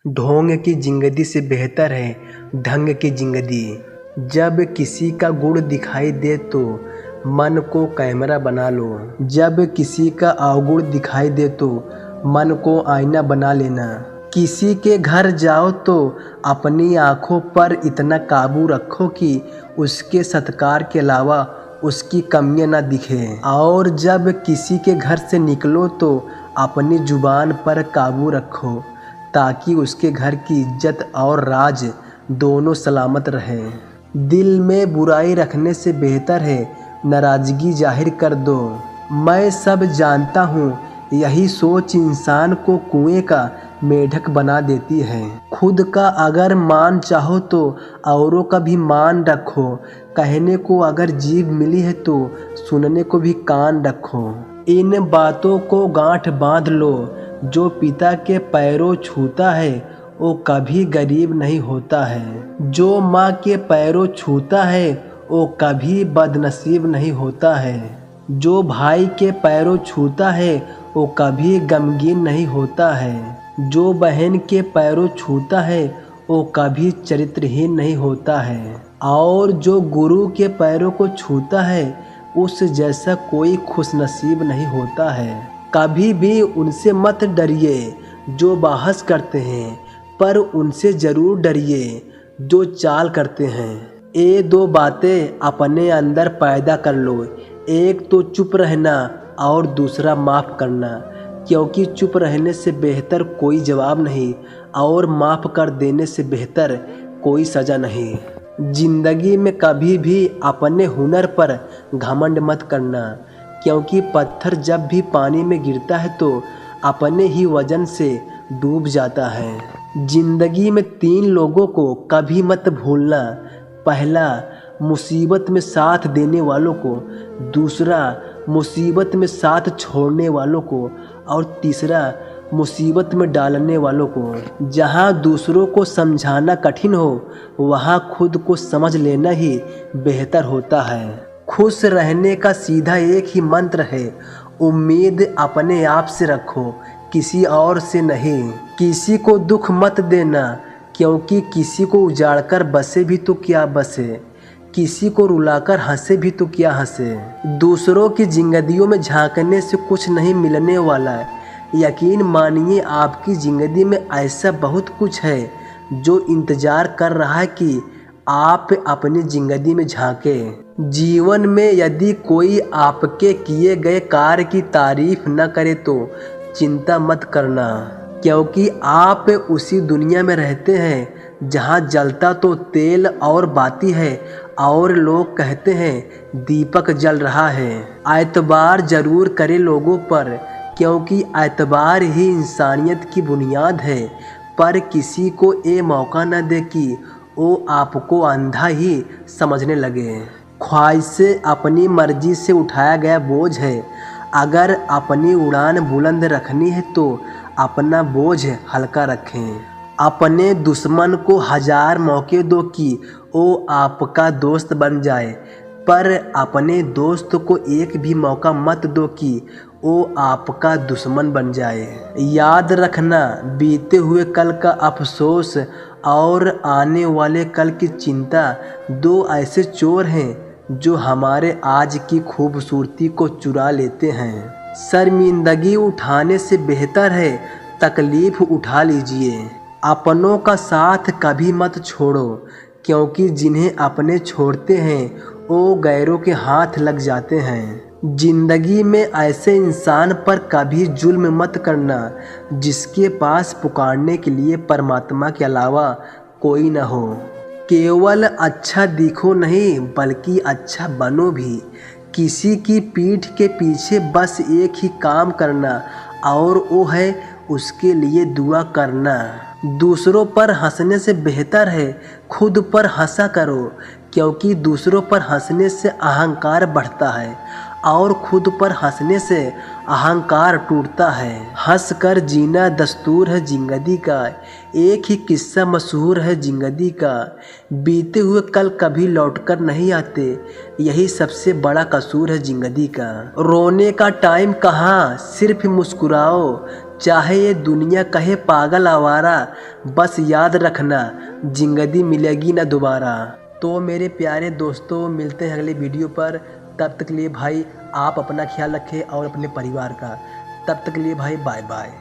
ढोंग की जिंदगी से बेहतर है ढंग की जिंदगी। जब किसी का गुण दिखाई दे तो मन को कैमरा बना लो। जब किसी का अवगुण दिखाई दे तो मन को आईना बना लेना। किसी के घर जाओ तो अपनी आंखों पर इतना काबू रखो कि उसके सत्कार के अलावा उसकी कमियां ना दिखे। और जब किसी के घर से निकलो तो अपनी जुबान पर काबू रखो ताकि उसके घर की इज्जत और राज दोनों सलामत रहे। दिल में बुराई रखने से बेहतर है नाराज़गी जाहिर कर दो। मैं सब जानता हूँ यही सोच इंसान को कुएं का मेढक बना देती है। खुद का अगर मान चाहो तो औरों का भी मान रखो। कहने को अगर जीभ मिली है तो सुनने को भी कान रखो। इन बातों को गांठ बांध लो, जो पिता के पैरों छूता है वो कभी गरीब नहीं होता है। जो माँ के पैरों छूता है वो कभी बदनसीब नहीं होता है। जो भाई के पैरों छूता है वो कभी गमगीन नहीं होता है। जो बहन के पैरों छूता है वो कभी चरित्रहीन नहीं होता है। और जो गुरु के पैरों को छूता है उस जैसा कोई खुशनसीब नहीं होता है। कभी भी उनसे मत डरिए जो बहस करते हैं, पर उनसे ज़रूर डरिए जो चाल करते हैं। ये दो बातें अपने अंदर पैदा कर लो, एक तो चुप रहना और दूसरा माफ़ करना, क्योंकि चुप रहने से बेहतर कोई जवाब नहीं और माफ़ कर देने से बेहतर कोई सज़ा नहीं। जिंदगी में कभी भी अपने हुनर पर घमंड मत करना, क्योंकि पत्थर जब भी पानी में गिरता है तो अपने ही वजन से डूब जाता है। जिंदगी में 3 लोगों को कभी मत भूलना। पहला, मुसीबत में साथ देने वालों को। दूसरा, मुसीबत में साथ छोड़ने वालों को। और तीसरा, मुसीबत में डालने वालों को। जहाँ दूसरों को समझाना कठिन हो वहाँ खुद को समझ लेना ही बेहतर होता है। खुश रहने का सीधा एक ही मंत्र है, उम्मीद अपने आप से रखो, किसी और से नहीं। किसी को दुख मत देना, क्योंकि किसी को उजाड़कर बसे भी तो क्या बसे, किसी को रुलाकर हंसे भी तो क्या हंसे। दूसरों की जिंदगियों में झांकने से कुछ नहीं मिलने वाला है। यकीन मानिए आपकी ज़िंदगी में ऐसा बहुत कुछ है जो इंतज़ार कर रहा है कि आप अपनी ज़िंदगी में झांकें। जीवन में यदि कोई आपके किए गए कार्य की तारीफ न करे तो चिंता मत करना, क्योंकि आप उसी दुनिया में रहते हैं जहां जलता तो तेल और बाती है और लोग कहते हैं दीपक जल रहा है। एतबार जरूर करे लोगों पर, क्योंकि एतबार ही इंसानियत की बुनियाद है, पर किसी को ये मौका न दे कि वो आपको अंधा ही समझने लगे। ख्वाहिशें अपनी मर्जी से उठाया गया बोझ है। अगर अपनी उड़ान बुलंद रखनी है तो अपना बोझ हल्का रखें। अपने दुश्मन को 1000 मौके दो कि वो आपका दोस्त बन जाए, पर अपने दोस्त को एक भी मौका मत दो कि वो आपका दुश्मन बन जाए। याद रखना, बीते हुए कल का अफसोस और आने वाले कल की चिंता 2 ऐसे चोर हैं जो हमारे आज की खूबसूरती को चुरा लेते हैं। शर्मिंदगी उठाने से बेहतर है तकलीफ उठा लीजिए। अपनों का साथ कभी मत छोड़ो, क्योंकि जिन्हें अपने छोड़ते हैं वो गैरों के हाथ लग जाते हैं। जिंदगी में ऐसे इंसान पर कभी जुल्म मत करना जिसके पास पुकारने के लिए परमात्मा के अलावा कोई न हो। केवल अच्छा दिखो नहीं बल्कि अच्छा बनो भी। किसी की पीठ के पीछे बस एक ही काम करना और वो है उसके लिए दुआ करना। दूसरों पर हंसने से बेहतर है खुद पर हंसा करो, क्योंकि दूसरों पर हंसने से अहंकार बढ़ता है और खुद पर हंसने से अहंकार टूटता है। हंस कर जीना दस्तूर है जिंदगी का, एक ही किस्सा मशहूर है जिंदगी का। बीते हुए कल कभी लौटकर नहीं आते, यही सबसे बड़ा कसूर है जिंदगी का। रोने का टाइम कहाँ, सिर्फ मुस्कुराओ, चाहे ये दुनिया कहे पागल आवारा, बस याद रखना जिंदगी मिलेगी ना दोबारा। तो मेरे प्यारे दोस्तों, मिलते हैं अगले वीडियो पर। तब तक के लिए भाई आप अपना ख्याल रखें और अपने परिवार का। तब तक के लिए भाई बाय बाय।